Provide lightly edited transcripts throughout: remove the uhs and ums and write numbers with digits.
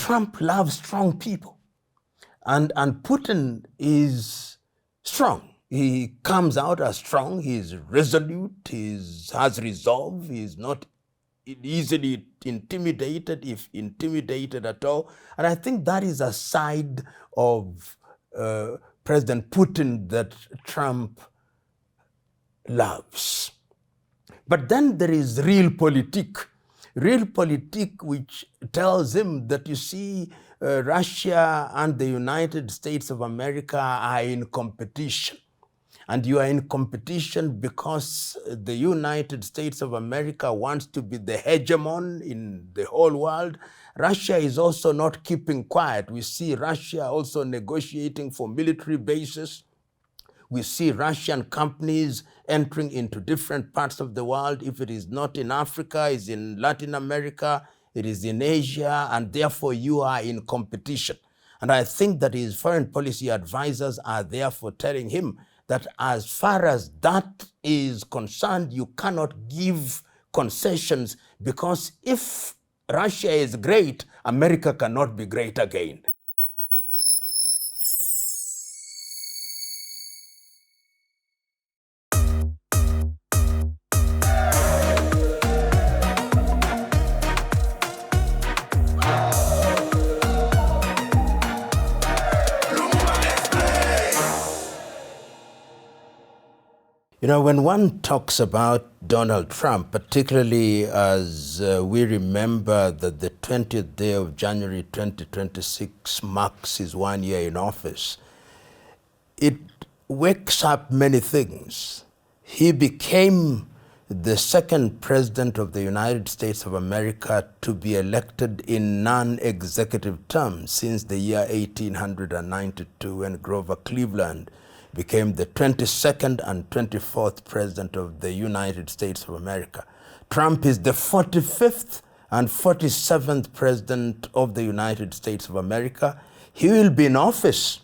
Trump loves strong people. And Putin is strong. He comes out as strong, he is resolute, he has resolve, he is not easily intimidated, if intimidated at all. And I think that is a side of President Putin that Trump loves. But then there is realpolitik, which tells him that, you see, Russia and the United States of America are in competition. And you are in competition because the United States of America wants to be the hegemon in the whole world. Russia is also not keeping quiet. We see Russia also negotiating for military bases. We see Russian companies entering into different parts of the world. If it is not in Africa, it's in Latin America, it is in Asia, and therefore you are in competition. And I think that his foreign policy advisors are therefore telling him that as far as that is concerned, you cannot give concessions, because if Russia is great, America cannot be great again. You know, when one talks about Donald Trump, particularly as we remember that the 20th day of January 2026 marks his 1 year in office, it wakes up many things. He became the second president of the United States of America to be elected in non-executive terms since the year 1892, when Grover Cleveland became the 22nd and 24th president of the United States of America. Trump is the 45th and 47th president of the United States of America. He will be in office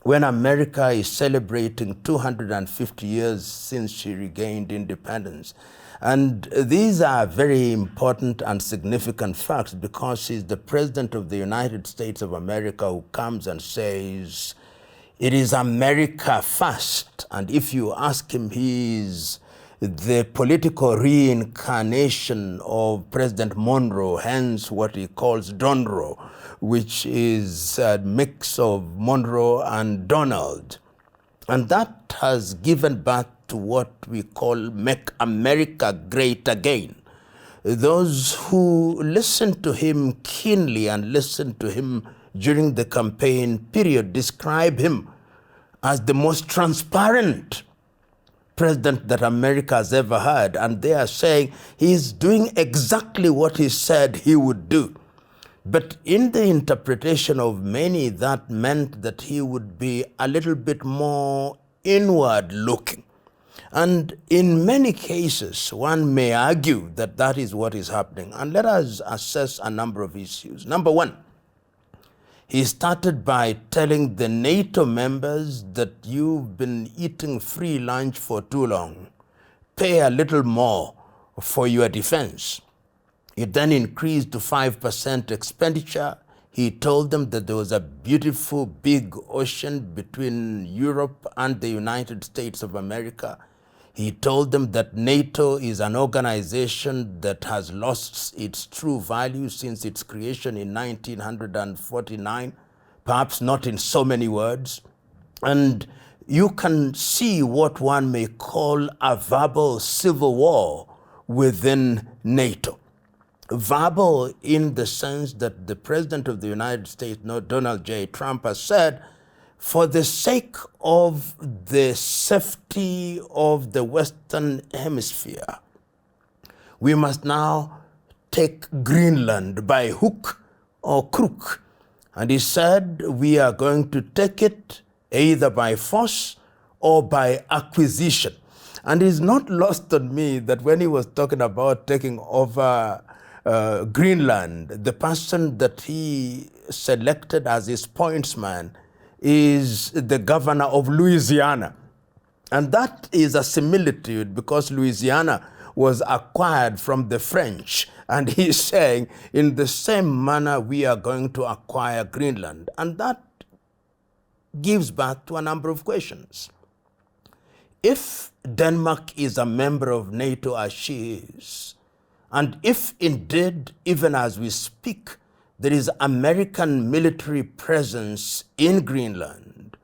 when America is celebrating 250 years since she regained independence. And these are very important and significant facts, because he's the president of the United States of America who comes and says, it is America first. And if you ask him, he is the political reincarnation of President Monroe, hence what he calls Donroe, which is a mix of Monroe and Donald. And that has given birth to what we call Make America Great Again. Those who listen to him keenly and listen to him during the campaign period describe him as the most transparent president that America has ever had. And they are saying he's doing exactly what he said he would do. But in the interpretation of many, that meant that he would be a little bit more inward looking. And in many cases, one may argue that that is what is happening. And let us assess a number of issues. Number one, he started by telling the NATO members that you've been eating free lunch for too long. Pay a little more for your defense. It then increased to 5% expenditure. He told them that there was a beautiful big ocean between Europe and the United States of America. He told them that NATO is an organization that has lost its true value since its creation in 1949, perhaps not in so many words. And you can see what one may call a verbal civil war within NATO. Verbal in the sense that the President of the United States, Donald J. Trump, has said, for the sake of the safety of the Western Hemisphere, we must now take Greenland by hook or crook. And he said, we are going to take it either by force or by acquisition. And it's not lost on me that when he was talking about taking over Greenland, the person that he selected as his pointsman is the governor of Louisiana. And that is a similitude because Louisiana was acquired from the French And he's saying, in the same manner, we are going to acquire Greenland. And that gives birth to a number of questions. If Denmark is a member of NATO as she is, and if indeed, even as we speak, there is American military presence in Greenland,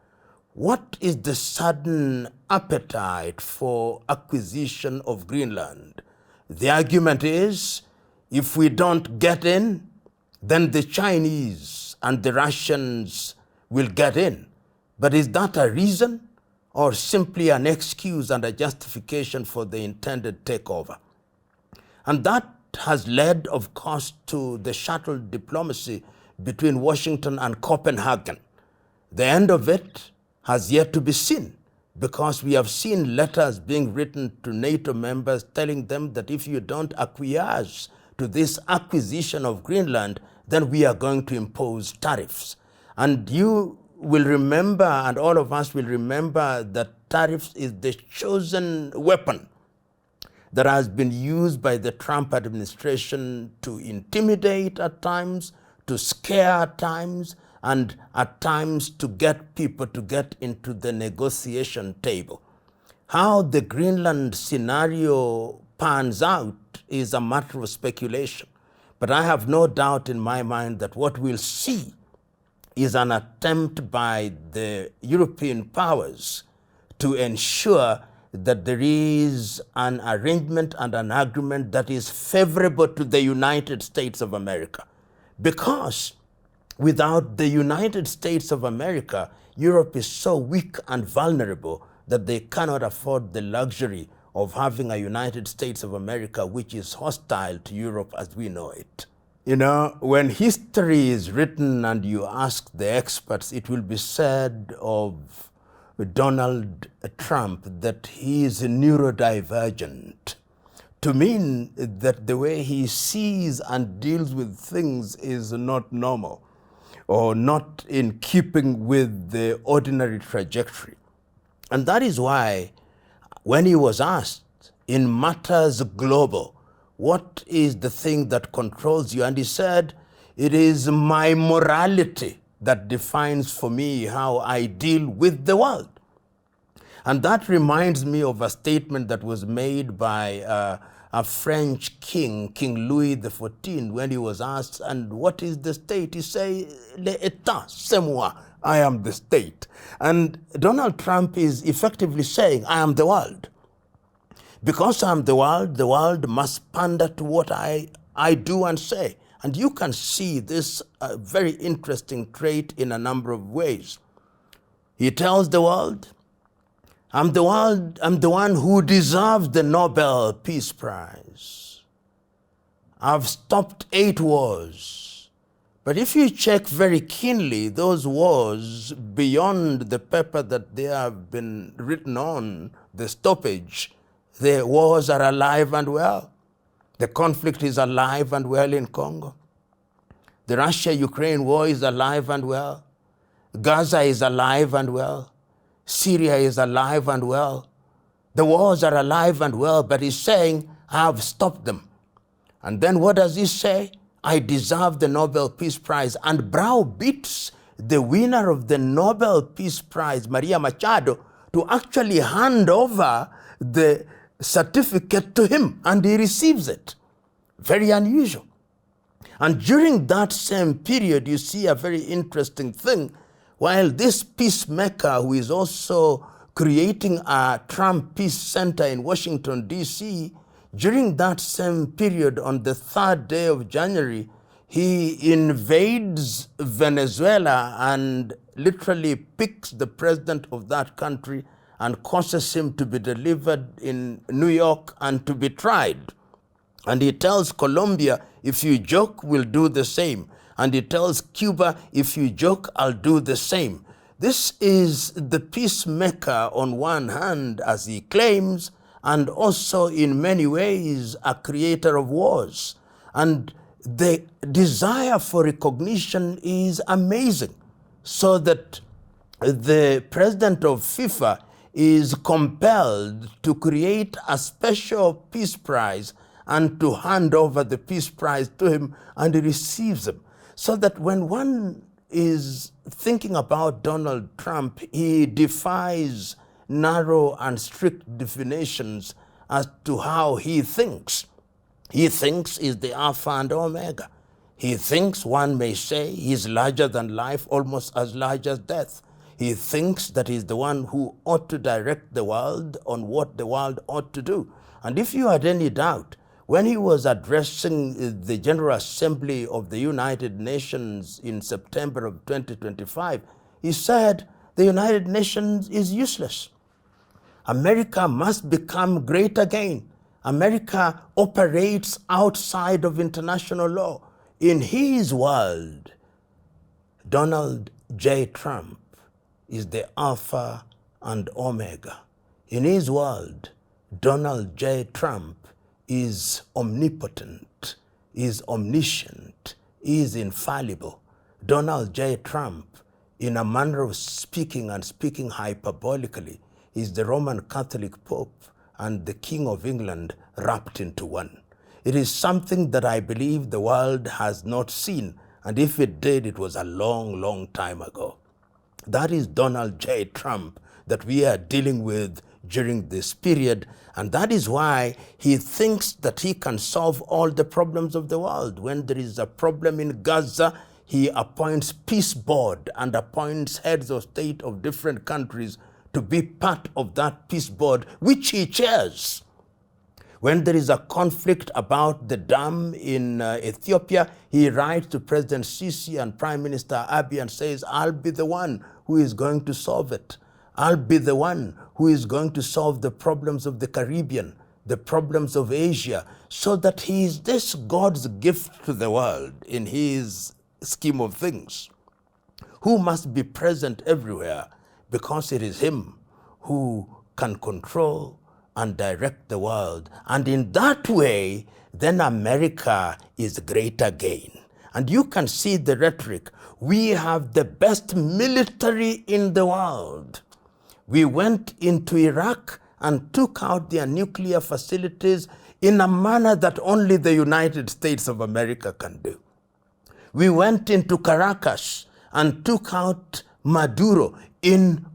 what is the sudden appetite for acquisition of Greenland? The argument is, if we don't get in, then the Chinese and the Russians will get in. But is that a reason or simply an excuse and a justification for the intended takeover? And that has led, of course, to the shuttle diplomacy between Washington and Copenhagen. The end of it has yet to be seen, because we have seen letters being written to NATO members telling them that if you don't acquiesce to this acquisition of Greenland, then we are going to impose tariffs. And you will remember, and all of us will remember, that tariffs is the chosen weapon that has been used by the Trump administration to intimidate at times, to scare at times, and at times to get people to get into the negotiation table. How the Greenland scenario pans out is a matter of speculation. But I have no doubt in my mind that what we'll see is an attempt by the European powers to ensure that there is an arrangement and an agreement that is favorable to the United States of America. Because without the United States of America, Europe is so weak and vulnerable that they cannot afford the luxury of having a United States of America which is hostile to Europe as we know it. You know, when history is written and you ask the experts, it will be said of Donald Trump that he is neurodivergent, to mean that the way he sees and deals with things is not normal or not in keeping with the ordinary trajectory. And that is why when he was asked in matters global, what is the thing that controls you? And he said, it is my morality that defines for me how I deal with the world. And that reminds me of a statement that was made by a French king, King Louis XIV, when he was asked, and what is the state? He said, l'État, c'est moi, I am the state. And Donald Trump is effectively saying, I am the world. Because I am the world must pander to what I do and say. And you can see this very interesting trait in a number of ways. He tells the world, I'm the one who deserves the Nobel Peace Prize. I've stopped 8 wars. But if you check very keenly, those wars, beyond the paper that they have been written on, the stoppage, the wars are alive and well. The conflict is alive and well in Congo. The Russia-Ukraine war is alive and well. Gaza is alive and well. Syria is alive and well. The wars are alive and well, but he's saying, I have stopped them. And then what does he say? I deserve the Nobel Peace Prize, and browbeats the winner of the Nobel Peace Prize, Maria Machado, to actually hand over the certificate to him, and he receives it. Very unusual. And during that same period, you see a very interesting thing. While this peacemaker, who is also creating a Trump Peace Center in Washington, D.C., during that same period, on the 3rd day of January, he invades Venezuela and literally picks the president of that country and causes him to be delivered in New York and to be tried. And he tells Colombia, if you joke, we'll do the same. And he tells Cuba, if you joke, I'll do the same. This is the peacemaker on one hand, as he claims, and also in many ways a creator of wars. And the desire for recognition is amazing, so that the president of FIFA is compelled to create a special peace prize and to hand over the Peace Prize to him, and he receives them. So that when one is thinking about Donald Trump, he defies narrow and strict definitions as to how he thinks. He thinks is the Alpha and Omega. He thinks, one may say, he's larger than life, almost as large as death. He thinks that he's the one who ought to direct the world on what the world ought to do. And if you had any doubt, when he was addressing the General Assembly of the United Nations in September of 2025, he said the United Nations is useless. America must become great again. America operates outside of international law. In his world, Donald J. Trump is the Alpha and Omega. In his world, Donald J. Trump is omnipotent, is omniscient, is infallible. Donald J. Trump, in a manner of speaking and speaking hyperbolically, is the Roman Catholic Pope and the King of England wrapped into one. It is something that I believe the world has not seen, and if it did, it was a long, long time ago. That is Donald J. Trump that we are dealing with during this period, and that is why he thinks that he can solve all the problems of the world. When there is a problem in Gaza, he appoints peace board and appoints heads of state of different countries to be part of that peace board, which he chairs. When there is a conflict about the dam in Ethiopia, he writes to President Sisi and Prime Minister Abiy and says, I'll be the one who is going to solve it. I'll be the one who is going to solve the problems of the Caribbean, the problems of Asia, so that he is this God's gift to the world in his scheme of things, who must be present everywhere because it is him who can control and direct the world. And in that way, then America is great again. And you can see the rhetoric. We have the best military in the world. We went into Iraq and took out their nuclear facilities in a manner that only the United States of America can do. We went into Caracas and took out Maduro in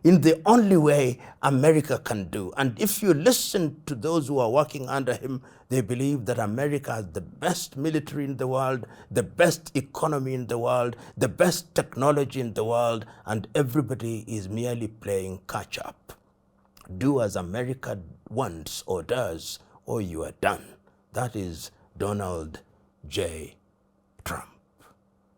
the only way America can do. And if you listen to those who are working under him, they believe that America has the best military in the world, the best economy in the world, the best technology in the world, and everybody is merely playing catch up. Do as America wants or does, or you are done. That is Donald J. Trump.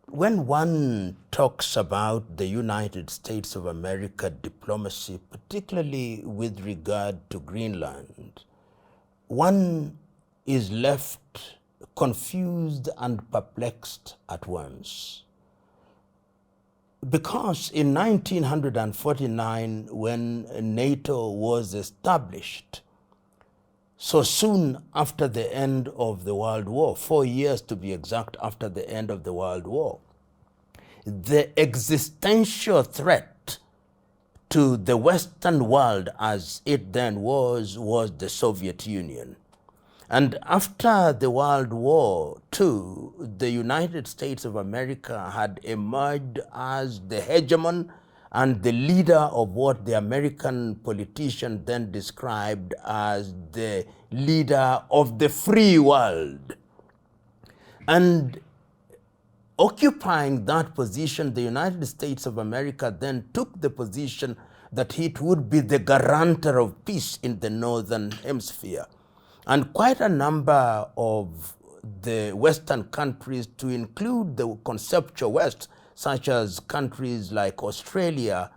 When one talks about the United States of America diplomacy, particularly with regard to Greenland, one is left confused and perplexed at once. Because in 1949, when NATO was established, so soon after the end of the World War, 4 years to be exact after the end of the World War, the existential threat to the Western world as it then was the Soviet Union. And after the World War II, the United States of America had emerged as the hegemon and the leader of what the American politician then described as the leader of the free world. And occupying that position, the United States of America then took the position that it would be the guarantor of peace in the Northern Hemisphere. And quite a number of the Western countries, to include the conceptual West, such as countries like Australia,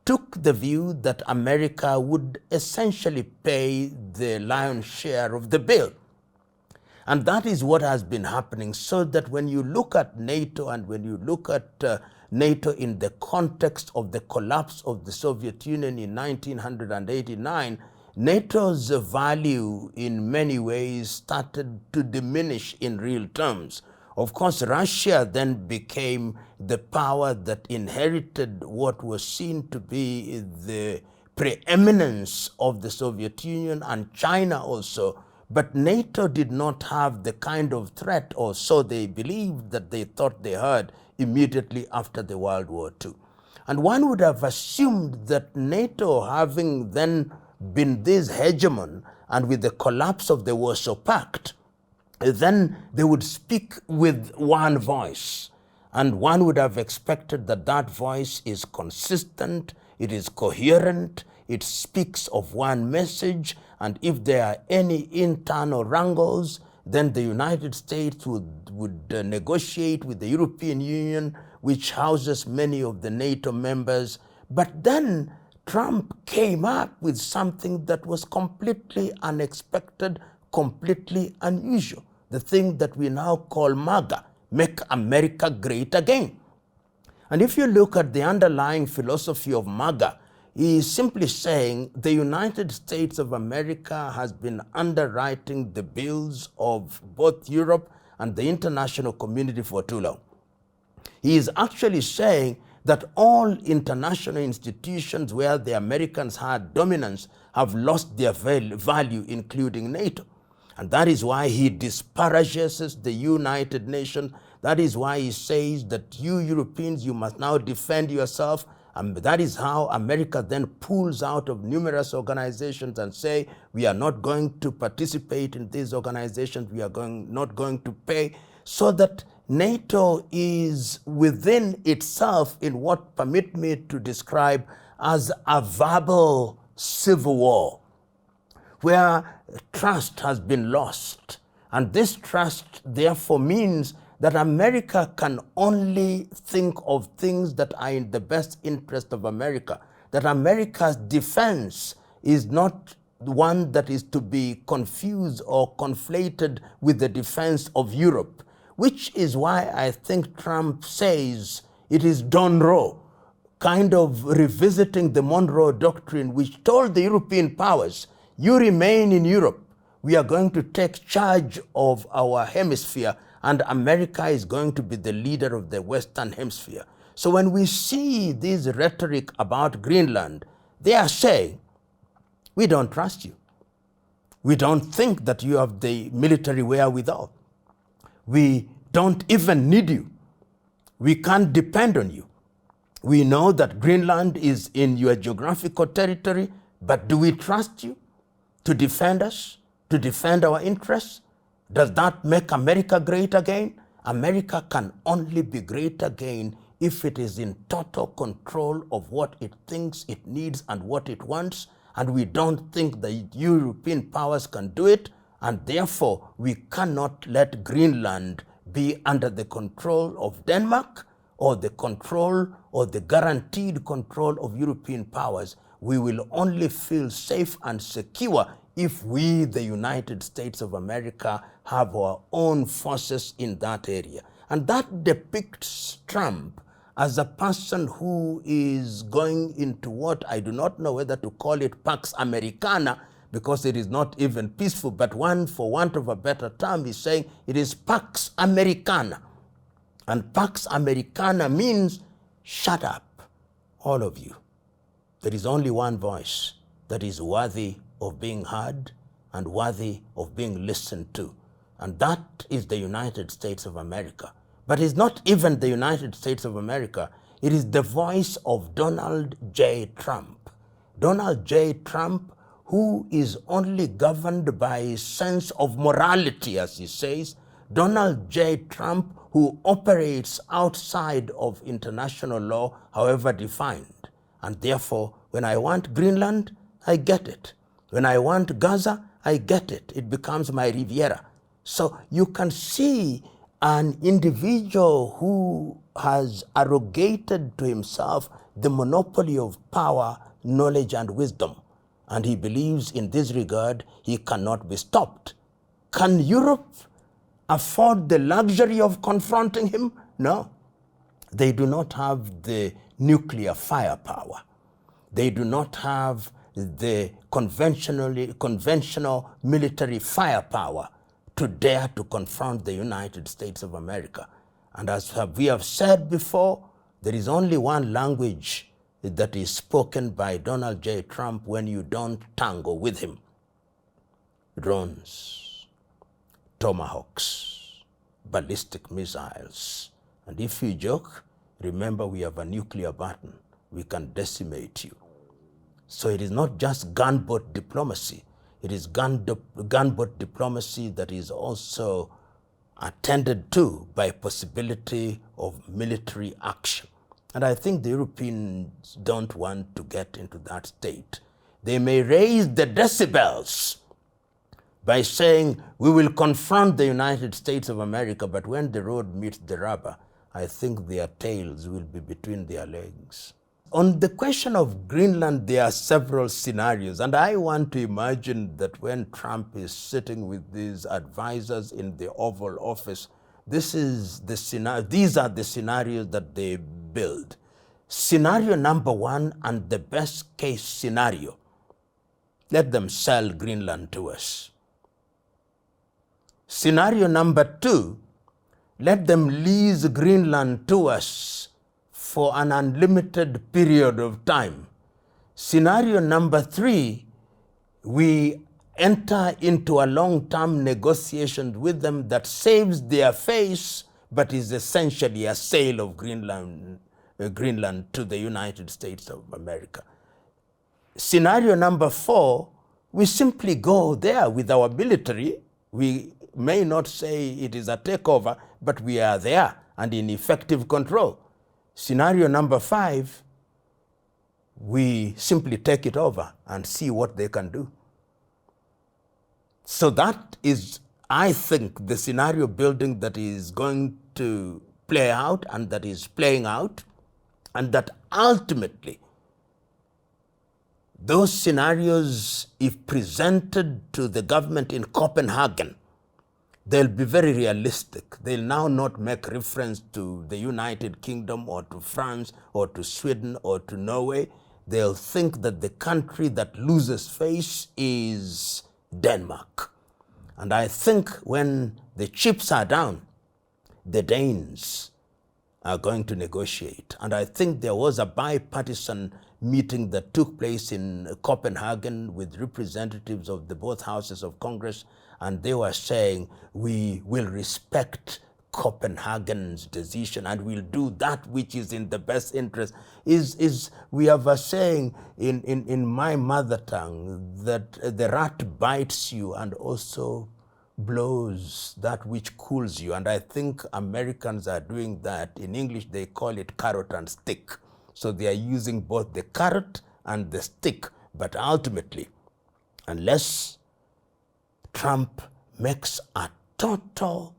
took the view that America would essentially pay the lion's share of the bill. And that is what has been happening, so that when you look at NATO and when you look at NATO in the context of the collapse of the Soviet Union in 1989, NATO's value in many ways started to diminish in real terms. Of course, Russia then became the power that inherited what was seen to be the preeminence of the Soviet Union, and China also But NATO did not have the kind of threat, or so they believed, that they thought they heard immediately after the World War II. And one would have assumed that NATO, having then been this hegemon, and with the collapse of the Warsaw Pact, then they would speak with one voice. And one would have expected that that voice is consistent, it is coherent, it speaks of one message, and if there are any internal wrangles, then the United States would negotiate with the European Union, which houses many of the NATO members. But then Trump came up with something that was completely unexpected, completely unusual. The thing that we now call MAGA, Make America Great Again. And if you look at the underlying philosophy of MAGA, he is simply saying the United States of America has been underwriting the bills of both Europe and the international community for too long. He is actually saying that all international institutions where the Americans had dominance have lost their value, including NATO. And that is why he disparages the United Nations. That is why he says that you Europeans, you must now defend yourself. And that is how America then pulls out of numerous organizations and say, we are not going to participate in these organizations, we are not going to pay, so that NATO is within itself in what permit me to describe as a verbal civil war, where trust has been lost. And this trust therefore means that America can only think of things that are in the best interest of America, that America's defense is not one that is to be confused or conflated with the defense of Europe, which is why I think Trump says it is Monroe, kind of revisiting the Monroe Doctrine, which told the European powers, you remain in Europe, we are going to take charge of our hemisphere, and America is going to be the leader of the Western Hemisphere. So when we see this rhetoric about Greenland, they are saying, we don't trust you. We don't think that you have the military wherewithal. We don't even need you. We can't depend on you. We know that Greenland is in your geographical territory, but do we trust you to defend us, to defend our interests? Does that make America great again? America can only be great again if it is in total control of what it thinks it needs and what it wants, and we don't think the European powers can do it, and therefore we cannot let Greenland be under the control of Denmark or the control or the guaranteed control of European powers. We will only feel safe and secure if we, the United States of America, have our own forces in that area. And that depicts Trump as a person who is going into what I do not know whether to call it Pax Americana, because it is not even peaceful, but one, for want of a better term, is saying it is Pax Americana. And Pax Americana means, shut up, all of you. There is only one voice that is worthy of being heard and worthy of being listened to. And that is the United States of America. But it's not even the United States of America. It is the voice of Donald J. Trump. Donald J. Trump, who is only governed by a sense of morality, as he says. Donald J. Trump, who operates outside of international law, however defined. And therefore, when I want Greenland, I get it. When I want Gaza, I get it. It becomes my Riviera. So you can see an individual who has arrogated to himself the monopoly of power, knowledge, and wisdom. And he believes in this regard he cannot be stopped. Can Europe afford the luxury of confronting him? No. They do not have the nuclear firepower. They do not have the conventional military firepower to dare to confront the United States of America. And as we have said before, there is only one language that is spoken by Donald J. Trump when you don't tango with him: drones. tomahawks, ballistic missiles. And if you joke, remember we have a nuclear button. We can decimate you. So it is not just gunboat diplomacy. It is gunboat diplomacy that is also attended to by possibility of military action. And I think the Europeans don't want to get into that state. They may raise the decibels by saying, we will confront the United States of America, but when the road meets the rubber, I think their tails will be between their legs. On the question of Greenland, there are several scenarios, and I want to imagine that when Trump is sitting with these advisors in the Oval Office, these are the scenarios that they build. Scenario number one, and the best case scenario, let them sell Greenland to us. Scenario number two, let them lease Greenland to us for an unlimited period of time. Scenario number three, we enter into a long-term negotiation with them that saves their face, but is essentially a sale of Greenland to the United States of America. Scenario number four, we simply go there with our military. We may not say it is a takeover, but we are there and in effective control. Scenario number five, we simply take it over and see what they can do. So that is, I think, the scenario building that is going to play out and that is playing out, and that ultimately those scenarios, if presented to the government in Copenhagen, they'll be very realistic. They'll now not make reference to the United Kingdom or to France or to Sweden or to Norway. They'll think that the country that loses face is Denmark. And I think when the chips are down, the Danes are going to negotiate. And I think there was a bipartisan meeting that took place in Copenhagen with representatives of the both houses of Congress, and they were saying, we will respect Copenhagen's decision and we'll do that which is in the best interest. We have a saying in my mother tongue that the rat bites you and also blows that which cools you. And I think Americans are doing that. In English, they call it carrot and stick. So they are using both the carrot and the stick. But ultimately, unless Trump makes a total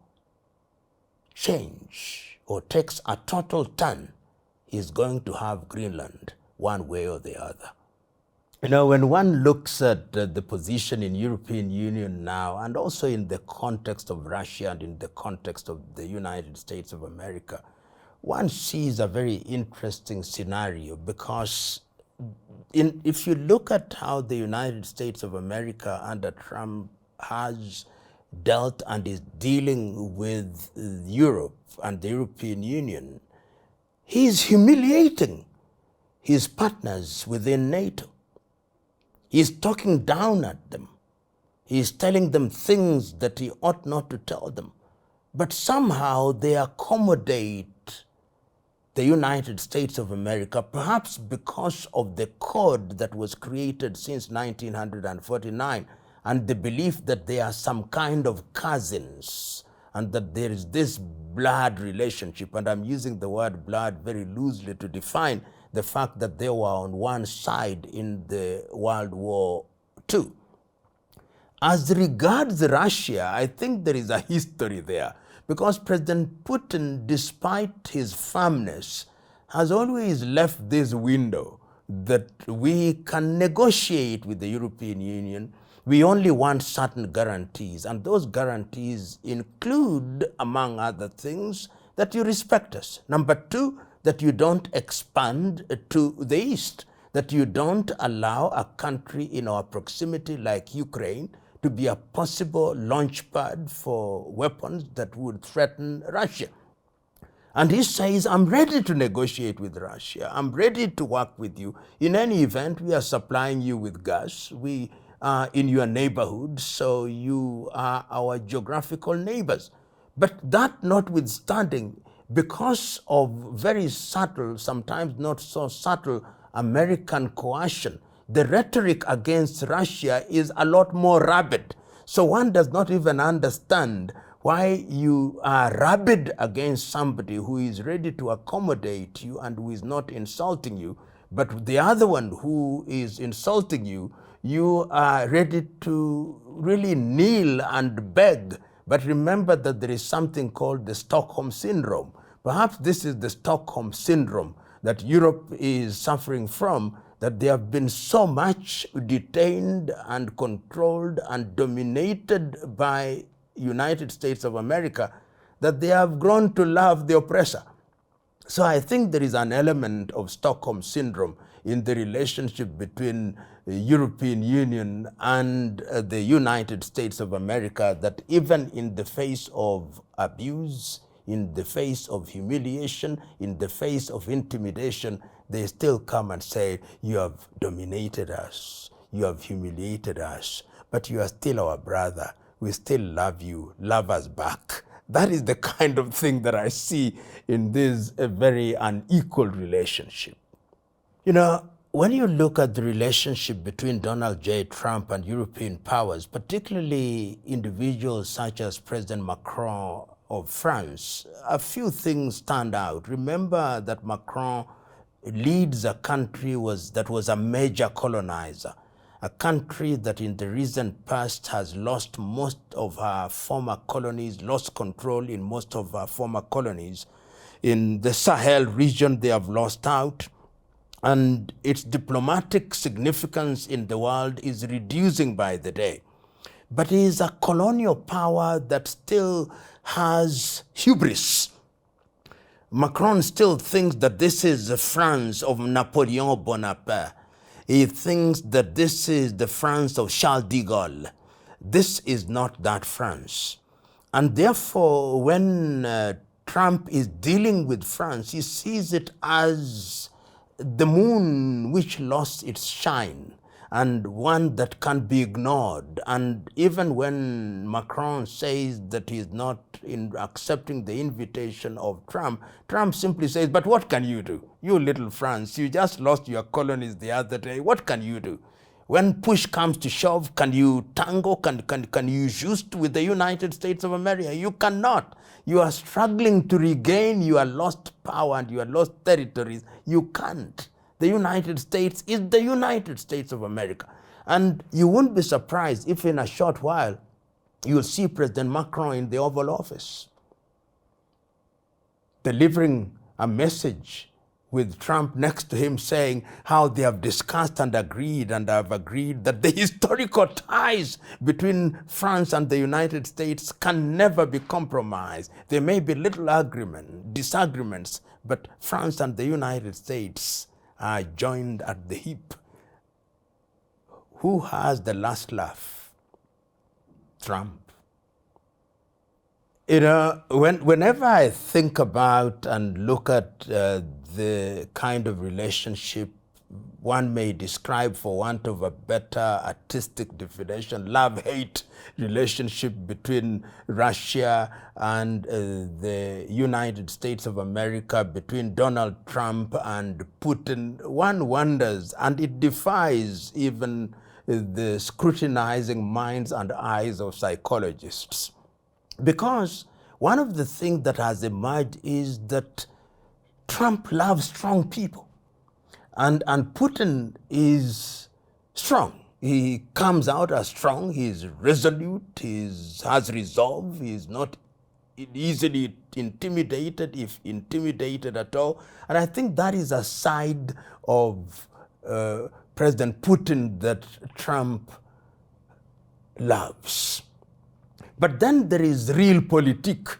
change or takes a total turn, he's going to have Greenland one way or the other. You know, when one looks at the position in European Union now, and also in the context of Russia and in the context of the United States of America, one sees a very interesting scenario, because if you look at how the United States of America under Trump has dealt and is dealing with Europe and the European Union, he is humiliating his partners within NATO. He is talking down at them. He is telling them things that he ought not to tell them. But somehow they accommodate the United States of America, perhaps because of the code that was created since 1949 and the belief that they are some kind of cousins and that there is this blood relationship. And I'm using the word blood very loosely to define the fact that they were on one side in the World War II. As regards Russia, I think there is a history there, because President Putin, despite his firmness, has always left this window that we can negotiate with the European Union. We only want certain guarantees, and those guarantees include, among other things, that you respect us. Number two, that you don't expand to the east, that you don't allow a country in our proximity like Ukraine to be a possible launch pad for weapons that would threaten Russia. And he says, I'm ready to negotiate with Russia. I'm ready to work with you. In any event, we are supplying you with gas. We in your neighborhood, so you are our geographical neighbors. But that notwithstanding, because of very subtle, sometimes not so subtle, American coercion, the rhetoric against Russia is a lot more rabid. So one does not even understand why you are rabid against somebody who is ready to accommodate you and who is not insulting you, but the other one who is insulting you, you are ready to really kneel and beg. But remember that there is something called the Stockholm syndrome. Perhaps this is the Stockholm syndrome that Europe is suffering from, that they have been so much detained and controlled and dominated by United States of America that they have grown to love the oppressor. So I think there is an element of Stockholm syndrome in the relationship between the European Union and the United States of America, that even in the face of abuse, in the face of humiliation, in the face of intimidation, they still come and say, you have dominated us, you have humiliated us, but you are still our brother. We still love you, love us back. That is the kind of thing that I see in this very unequal relationship. You know, when you look at the relationship between Donald J. Trump and European powers, particularly individuals such as President Macron of France, a few things stand out. Remember that Macron leads a country that was a major colonizer, a country that in the recent past has lost most of her former colonies, lost control in most of her former colonies. In the Sahel region, they have lost out, and its diplomatic significance in the world is reducing by the day. But it is a colonial power that still has hubris. Macron still thinks that this is the France of Napoleon Bonaparte. He thinks that this is the France of Charles de Gaulle. This is not that France. And therefore, when Trump is dealing with France, he sees it as the moon which lost its shine, and one that can't be ignored. And even when Macron says that he's not accepting the invitation of Trump, Trump simply says, but what can you do? You little France, you just lost your colonies the other day. What can you do? When push comes to shove, can you tango? Can you just with the United States of America? You cannot. You are struggling to regain your lost power and your lost territories. You can't. The United States is the United States of America. And you won't be surprised if in a short while you'll see President Macron in the Oval Office delivering a message with Trump next to him, saying how they have discussed and have agreed that the historical ties between France and the United States can never be compromised. There may be little disagreements, but France and the United States are joined at the hip. Who has the last laugh? Trump. You know, whenever I think about and look at the kind of relationship one may describe, for want of a better artistic definition, love-hate relationship between Russia and the United States of America, between Donald Trump and Putin, one wonders, and it defies even the scrutinizing minds and eyes of psychologists. Because one of the things that has emerged is that Trump loves strong people. And Putin is strong. He comes out as strong. He is resolute. He has resolve. He is not easily intimidated, if intimidated at all. And I think that is a side of President Putin that Trump loves. But then there is realpolitik,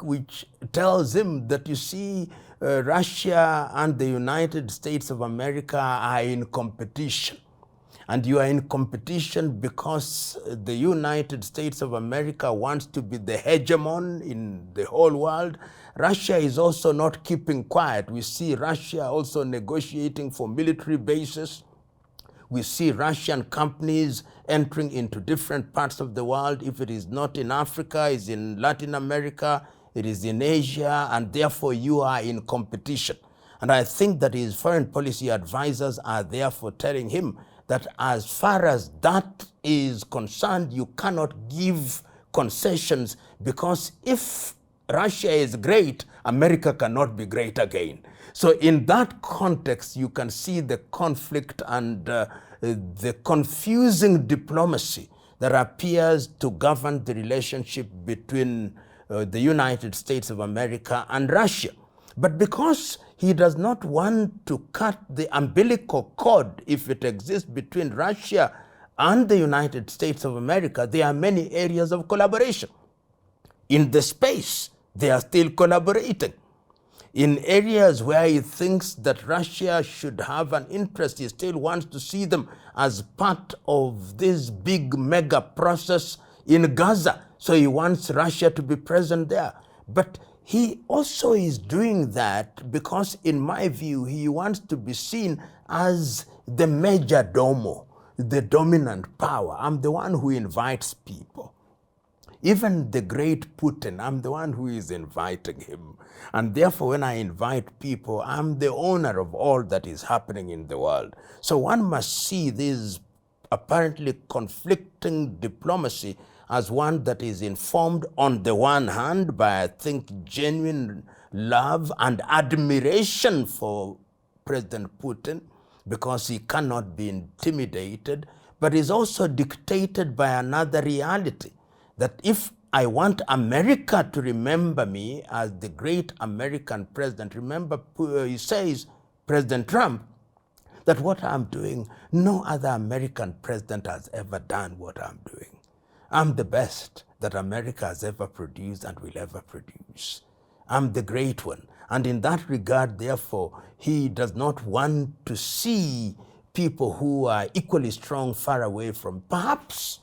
which tells him that, you see, Russia and the United States of America are in competition. And you are in competition because the United States of America wants to be the hegemon in the whole world. Russia is also not keeping quiet. We see Russia also negotiating for military bases We see Russian companies entering into different parts of the world. If it is not in Africa, it's in Latin America, it is in Asia, and therefore you are in competition. And I think that his foreign policy advisors are therefore telling him that as far as that is concerned, you cannot give concessions, because if Russia is great, America cannot be great again. So in that context, you can see the conflict and the confusing diplomacy that appears to govern the relationship between the United States of America and Russia. But because he does not want to cut the umbilical cord, if it exists, between Russia and the United States of America, there are many areas of collaboration. In the space, they are still collaborating. In areas where he thinks that Russia should have an interest, he still wants to see them as part of this big mega process in Gaza. So he wants Russia to be present there. But he also is doing that because, in my view, he wants to be seen as the major domo, the dominant power. I'm the one who invites people. Even the great Putin, I'm the one who is inviting him. And therefore, when I invite people, I'm the owner of all that is happening in the world. So one must see this apparently conflicting diplomacy as one that is informed on the one hand by, I think, genuine love and admiration for President Putin, because he cannot be intimidated, but is also dictated by another reality, that if I want America to remember me as the great American president, remember, he says, President Trump, that what I'm doing, no other American president has ever done what I'm doing. I'm the best that America has ever produced and will ever produce. I'm the great one. And in that regard, therefore, he does not want to see people who are equally strong far away from. Perhaps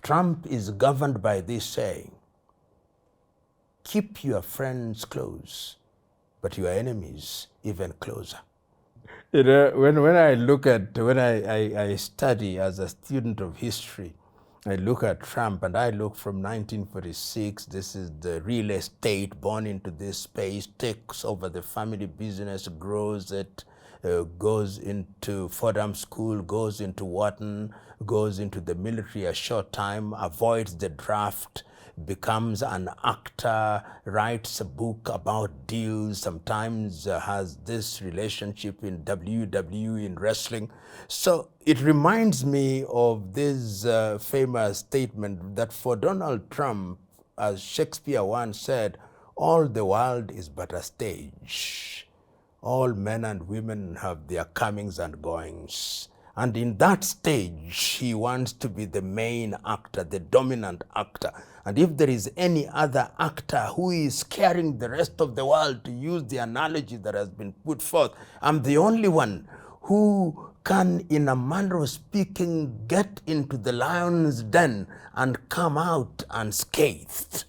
Trump is governed by this saying, keep your friends close, but your enemies even closer. You know, when I look at, when I study as a student of history, I look at Trump and I look from 1946, this is the real estate born into this space, takes over the family business, grows it, goes into Fordham School, goes into Wharton, goes into the military a short time, avoids the draft, becomes an actor, writes a book about deals, sometimes has this relationship in WWE, in wrestling. So it reminds me of this famous statement that for Donald Trump, as Shakespeare once said, all the world is but a stage. All men and women have their comings and goings. And in that stage, he wants to be the main actor, the dominant actor. And if there is any other actor who is scaring the rest of the world, to use the analogy that has been put forth, I'm the only one who can, in a manner of speaking, get into the lion's den and come out unscathed.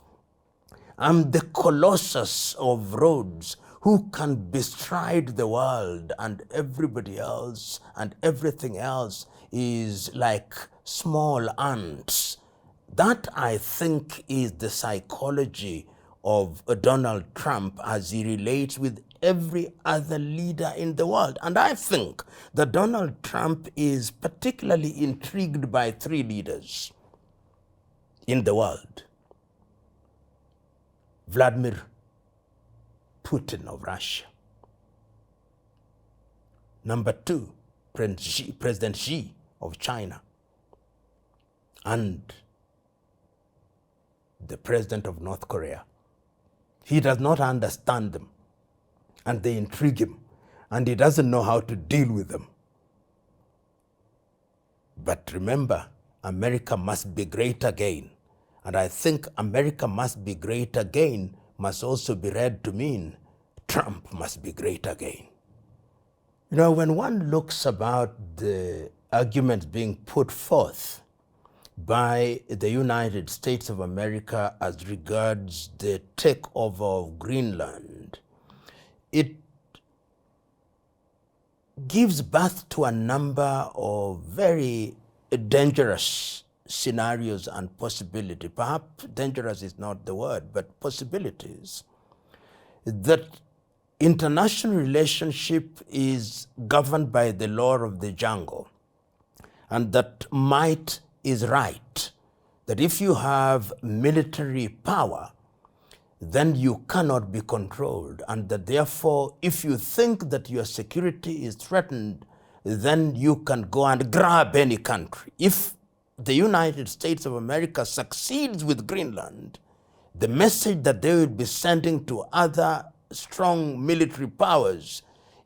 I'm the Colossus of Rhodes who can bestride the world, and everybody else and everything else is like small ants. That, I think, is the psychology of Donald Trump as he relates with every other leader in the world. And I think that Donald Trump is particularly intrigued by three leaders in the world. Vladimir Putin of Russia. Number two, President Xi of China. And the president of North Korea. He does not understand them, and they intrigue him, and he doesn't know how to deal with them. But remember, America must be great again. And I think America must be great again must also be read to mean Trump must be great again. You know, when one looks about the arguments being put forth by the United States of America as regards the takeover of Greenland, it gives birth to a number of very dangerous scenarios and possibilities. Perhaps dangerous is not the word, but possibilities. That international relationship is governed by the law of the jungle, and that might is right. That if you have military power, then you cannot be controlled, and that therefore, if you think that your security is threatened, then you can go and grab any country. If the United States of America succeeds with Greenland, the message that they will be sending to other strong military powers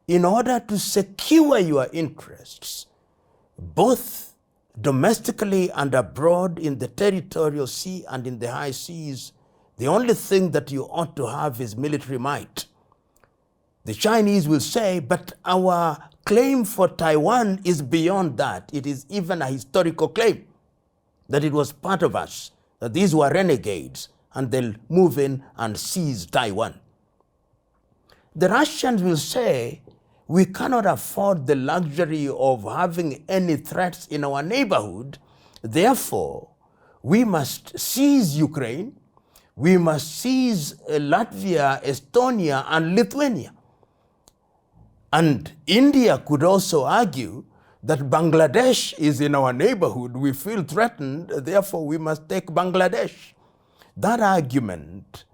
in order to secure your interests, both domestically and abroad in the territorial sea and in the high seas, the only thing that you ought to have is military might. The Chinese will say, but our claim for Taiwan is beyond that. It is even a historical claim that it was part of us, that these were renegades, and they'll move in and seize Taiwan. The Russians will say, we cannot afford the luxury of having any threats in our neighborhood. Therefore, we must seize Ukraine, we must seize Latvia, Estonia, and Lithuania. And India could also argue that Bangladesh is in our neighborhood, we feel threatened, therefore we must take Bangladesh. That argument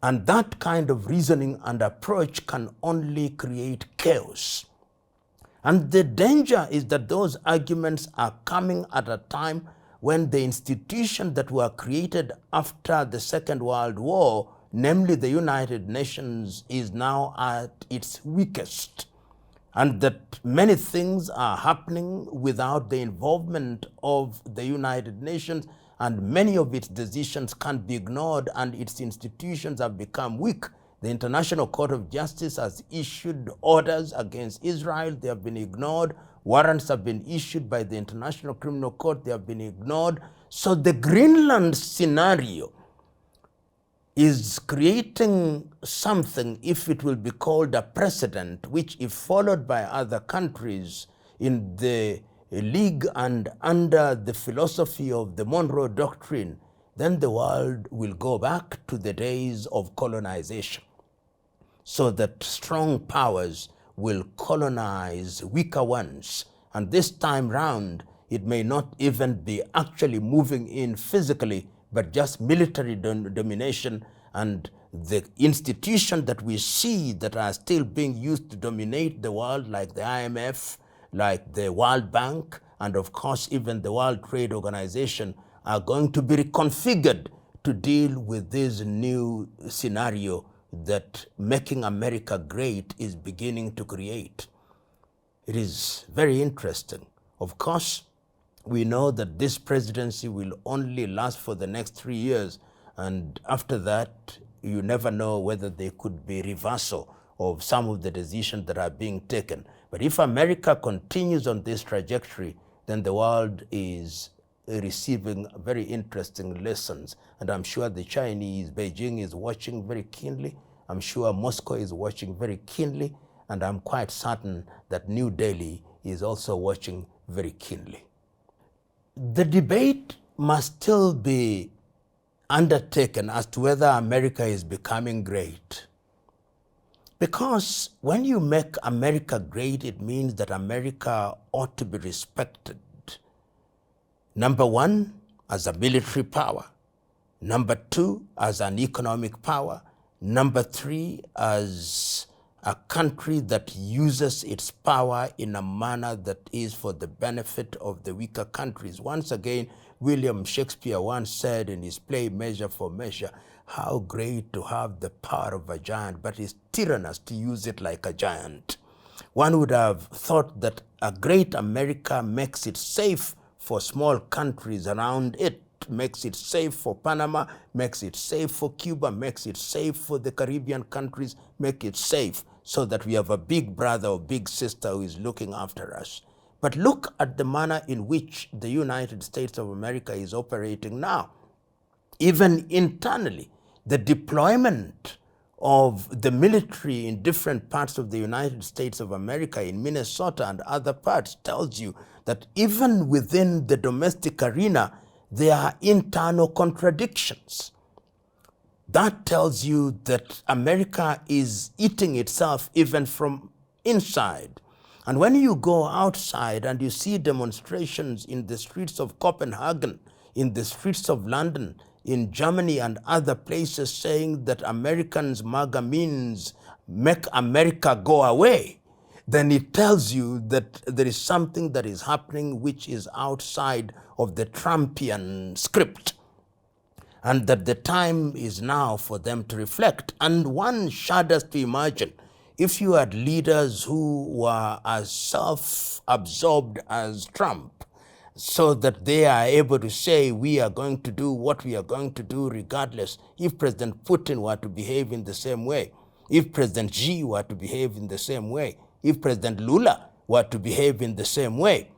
and that kind of reasoning and approach can only create chaos. And the danger is that those arguments are coming at a time when the institutions that were created after the Second World War, namely the United Nations, is now at its weakest. And that many things are happening without the involvement of the United Nations, and many of its decisions can't be ignored, and its institutions have become weak. The International Court of Justice has issued orders against Israel. They have been ignored. Warrants have been issued by the International Criminal Court. They have been ignored. So the Greenland scenario is creating something, if it will be called a precedent, which if followed by other countries in the league and under the philosophy of the Monroe Doctrine, then the world will go back to the days of colonization, so that strong powers will colonize weaker ones. And this time round, it may not even be actually moving in physically, but just military domination, and the institutions that we see that are still being used to dominate the world, like the IMF, like the World Bank, and of course even the World Trade Organization, are going to be reconfigured to deal with this new scenario that making America great is beginning to create. It is very interesting. Of course, we know that this presidency will only last for the next 3 years, and after that, you never know whether there could be reversal of some of the decisions that are being taken. But if America continues on this trajectory, then the world is receiving very interesting lessons. And I'm sure the Chinese, Beijing is watching very keenly. I'm sure Moscow is watching very keenly. And I'm quite certain that New Delhi is also watching very keenly. The debate must still be undertaken as to whether America is becoming great. Because when you make America great, it means that America ought to be respected. Number one, as a military power. Number two, as an economic power. Number three, as a country that uses its power in a manner that is for the benefit of the weaker countries. Once again, William Shakespeare once said in his play Measure for Measure, how great to have the power of a giant, but it's tyrannous to use it like a giant. One would have thought that a great America makes it safe for small countries around it, makes it safe for Panama, makes it safe for Cuba, makes it safe for the Caribbean countries, make it safe so that we have a big brother or big sister who is looking after us. But look at the manner in which the United States of America is operating now. Even internally, the deployment of the military in different parts of the United States of America, in Minnesota and other parts, tells you that even within the domestic arena, there are internal contradictions. That tells you that America is eating itself even from inside. And when you go outside and you see demonstrations in the streets of Copenhagen, in the streets of London, in Germany and other places saying that Americans' MAGA means make America go away, then it tells you that there is something that is happening which is outside of the Trumpian script, and that the time is now for them to reflect. And one shudders to imagine if you had leaders who were as self-absorbed as Trump, so that they are able to say, we are going to do what we are going to do regardless. If President Putin were to behave in the same way, if President Xi were to behave in the same way, if President Lula were to behave in the same way,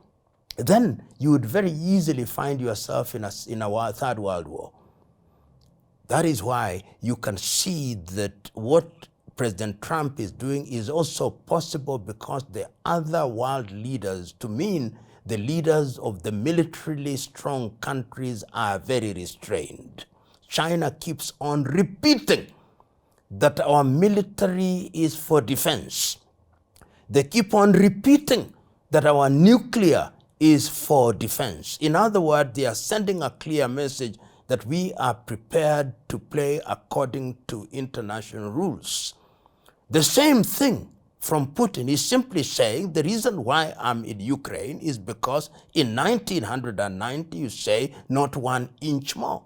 then you would very easily find yourself in a third world war. That is why you can see that what President Trump is doing is also possible because the other world leaders, to mean the leaders of the militarily strong countries, are very restrained. China keeps on repeating that our military is for defense. They keep on repeating that our nuclear is for defense. In other words, they are sending a clear message that we are prepared to play according to international rules. The same thing from Putin is simply saying the reason why I'm in Ukraine is because in 1990 you say not 1 inch more.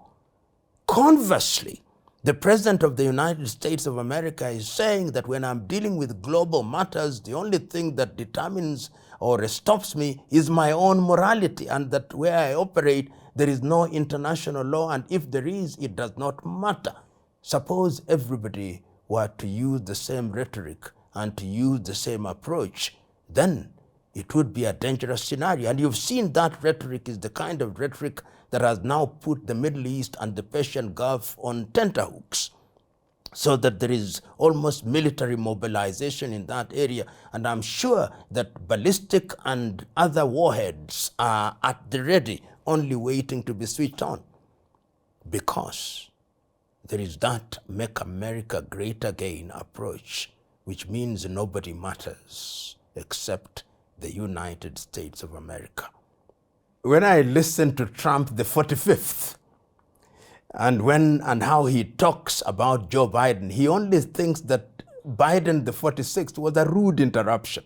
Conversely, the President of the United States of America is saying that when I'm dealing with global matters, the only thing that determines or stops me is my own morality, and that where I operate, there is no international law, and if there is, it does not matter. Suppose everybody were to use the same rhetoric and to use the same approach, then it would be a dangerous scenario. And you've seen that rhetoric is the kind of rhetoric that has now put the Middle East and the Persian Gulf on tenterhooks, so that there is almost military mobilization in that area. And I'm sure that ballistic and other warheads are at the ready, only waiting to be switched on, because there is that Make America Great Again approach, which means nobody matters except the United States of America. When I listen to Trump the 45th, and how he talks about Joe Biden, he only thinks that Biden the 46th was a rude interruption,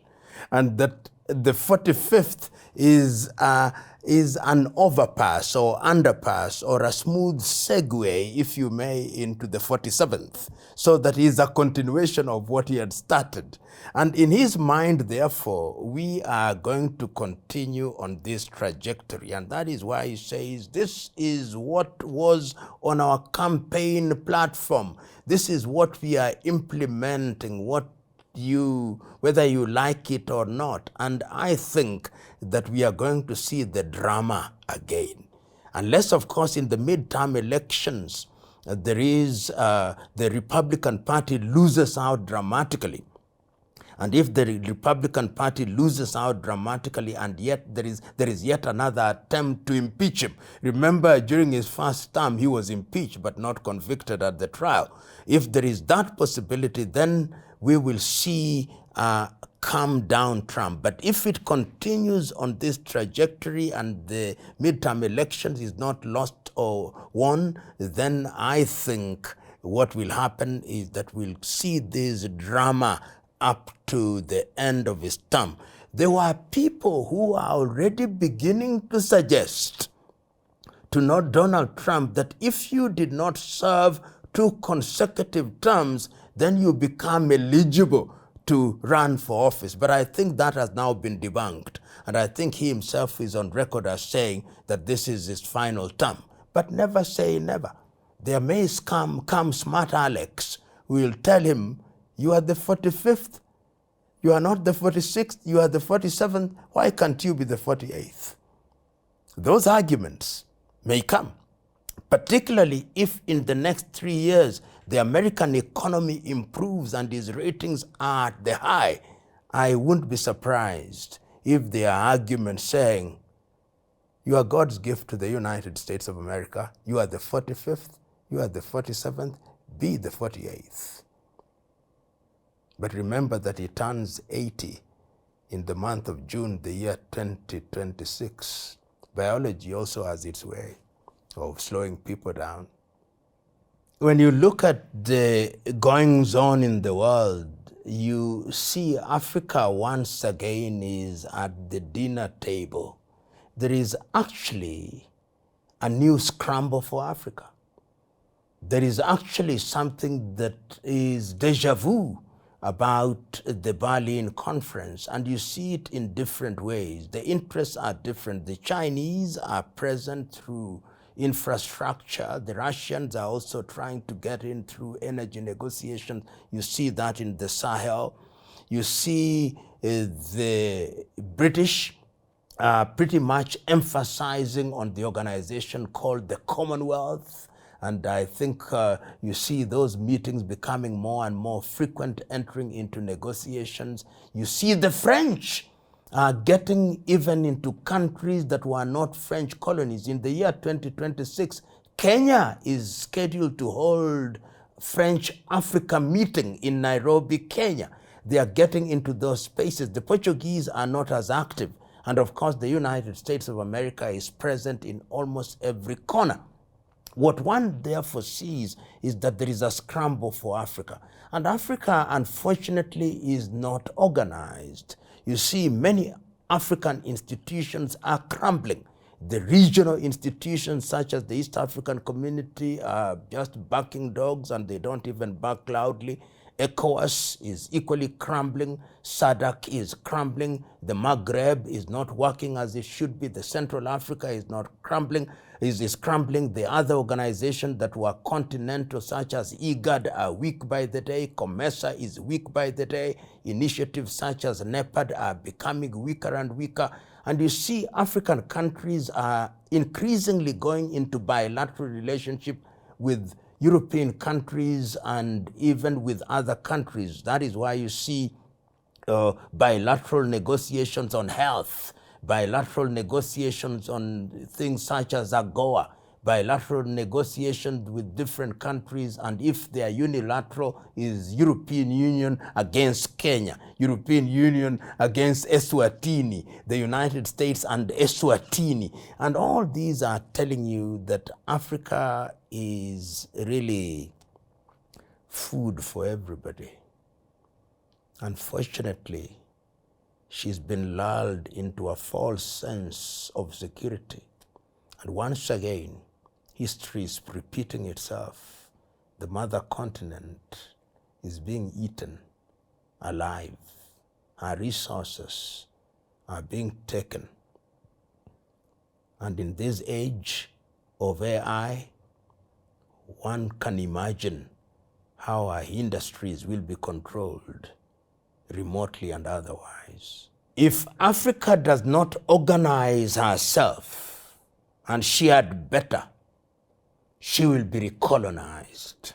and that the 45th is an overpass or underpass or a smooth segue, if you may, into the 47th, so that is a continuation of what he had started. And in his mind, therefore, we are going to continue on this trajectory. And that is why he says, this is what was on our campaign platform. This is what we are implementing, whether you like it or not. And I think that we are going to see the drama again. Unless, of course, in the midterm elections, the Republican Party loses out dramatically. And if the Republican Party loses out dramatically, and yet there is yet another attempt to impeach him. Remember, during his first term, he was impeached but not convicted at the trial. If there is that possibility, then we will see calm down Trump. But if it continues on this trajectory and the midterm elections is not lost or won, then I think what will happen is that we'll see this drama up to the end of his term. There were people who are already beginning to suggest to Donald Trump that if you did not serve 2 consecutive terms, then you become eligible to run for office. But I think that has now been debunked. And I think he himself is on record as saying that this is his final term. But never say never. There may come smart Alex who will tell him, you are the 45th, you are not the 46th, you are the 47th, why can't you be the 48th? Those arguments may come, particularly if in the next 3 years the American economy improves and its ratings are at the high, I wouldn't be surprised if there are arguments saying, you are God's gift to the United States of America. You are the 45th, you are the 47th, be the 48th. But remember that he turns 80 in the month of June, the year 2026. Biology also has its way of slowing people down. When you look at the goings on in the world, you see Africa once again is at the dinner table. There is actually a new scramble for Africa. There is actually something that is deja vu about the Berlin conference, and you see it in different ways. The interests are different. The Chinese are present through infrastructure. The Russians are also trying to get in through energy negotiations. You see that in the Sahel. You see the British pretty much emphasizing on the organization called the Commonwealth. And I think you see those meetings becoming more and more frequent, entering into negotiations. You see the French getting even into countries that were not French colonies. In the year 2026, Kenya is scheduled to hold French-Africa meeting in Nairobi, Kenya. They are getting into those spaces. The Portuguese are not as active. And of course, the United States of America is present in almost every corner. What one therefore sees is that there is a scramble for Africa. And Africa, unfortunately, is not organized. You see, many African institutions are crumbling. The regional institutions such as the East African Community are just barking dogs, and they don't even bark loudly. ECOWAS is equally crumbling. SADC is crumbling. The Maghreb is not working as it should be. The Central Africa is not crumbling. Is crumbling. The other organizations that were continental, such as IGAD, are weak by the day. COMESA is weak by the day. Initiatives such as NEPAD are becoming weaker and weaker. And you see African countries are increasingly going into bilateral relationship with European countries and even with other countries. That is why you see bilateral negotiations on health, bilateral negotiations on things such as AGOA, bilateral negotiations with different countries, and if they are unilateral, is European Union against Kenya, European Union against Eswatini, the United States and Eswatini. And all these are telling you that Africa is really food for everybody. Unfortunately, she's been lulled into a false sense of security. And once again, history is repeating itself. The mother continent is being eaten alive. Her resources are being taken. And in this age of AI, one can imagine how our industries will be controlled remotely and otherwise. If Africa does not organize herself, and she had better, she will be recolonized.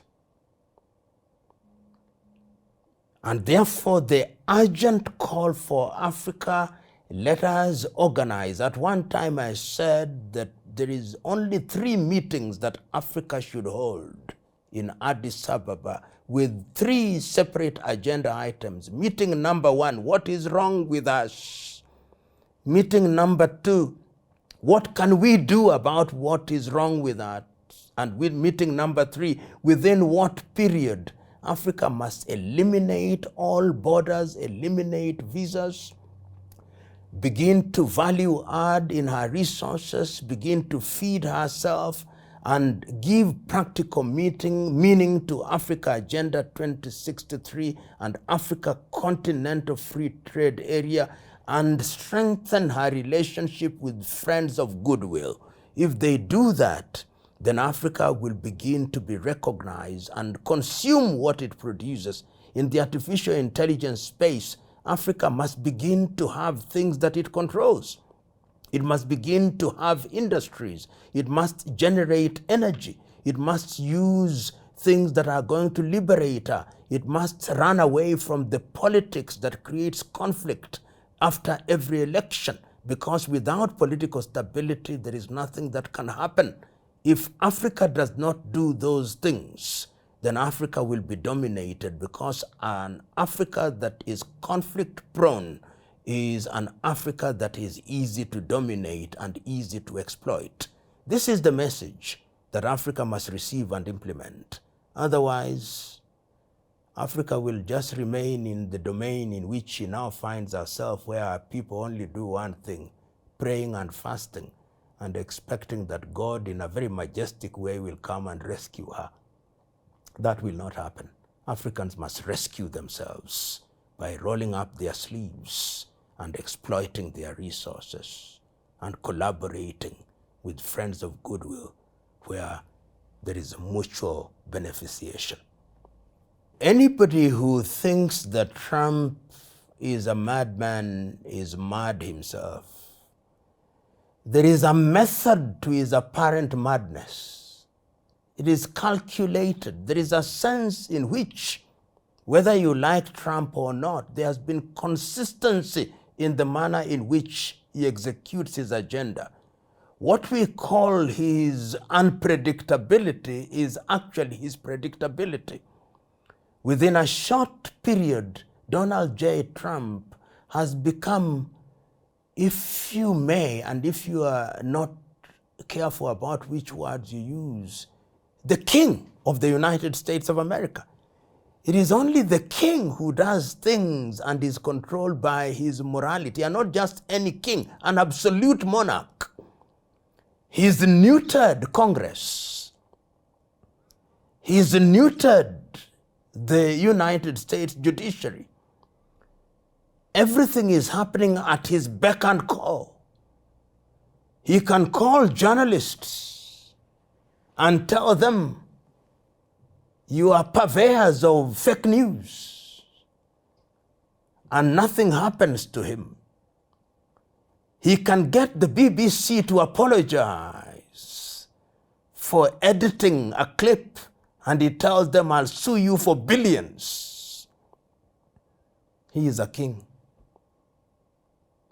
And therefore, the urgent call for Africa, let us organize. At one time I said that there is only 3 meetings that Africa should hold in Addis Ababa with 3 separate agenda items. Meeting number 1, what is wrong with us? Meeting number 2, what can we do about what is wrong with us? And with meeting number 3, within what period? Africa must eliminate all borders, eliminate visas, begin to value add in her resources, begin to feed herself, and give practical meaning to Africa Agenda 2063 and Africa Continental Free Trade Area, and strengthen her relationship with friends of goodwill. If they do that, then Africa will begin to be recognized and consume what it produces. In the artificial intelligence space, Africa must begin to have things that it controls. It must begin to have industries. It must generate energy. It must use things that are going to liberate her. It must run away from the politics that creates conflict after every election, because without political stability, there is nothing that can happen. If Africa does not do those things, then Africa will be dominated, because an Africa that is conflict prone is an Africa that is easy to dominate and easy to exploit. This is the message that Africa must receive and implement. Otherwise, Africa will just remain in the domain in which she now finds herself, where people only do one thing, praying and fasting, and expecting that God in a very majestic way will come and rescue her. That will not happen. Africans must rescue themselves by rolling up their sleeves and exploiting their resources and collaborating with friends of goodwill where there is mutual beneficiation. Anybody who thinks that Trump is a madman is mad himself. There is a method to his apparent madness. It is calculated. There is a sense in which, whether you like Trump or not, there has been consistency in the manner in which he executes his agenda. What we call his unpredictability is actually his predictability. Within a short period, Donald J. Trump has become, if you may, and if you are not careful about which words you use, the king of the United States of America. It is only the king who does things and is controlled by his morality, and not just any king, an absolute monarch. He's neutered Congress. He's neutered the United States judiciary. Everything is happening at his beck and call. He can call journalists and tell them, you are purveyors of fake news, and nothing happens to him. He can get the BBC to apologize for editing a clip, and he tells them, I'll sue you for billions. He is a king.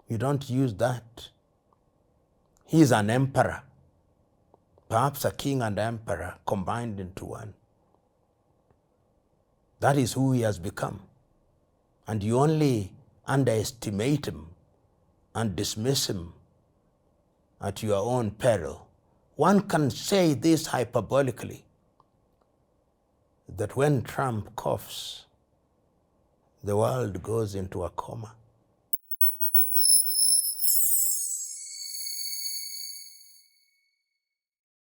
You don't use that. He is an emperor, perhaps a king and emperor combined into one. That is who he has become. And you only underestimate him and dismiss him at your own peril. One can say this hyperbolically, that when Trump coughs, the world goes into a coma.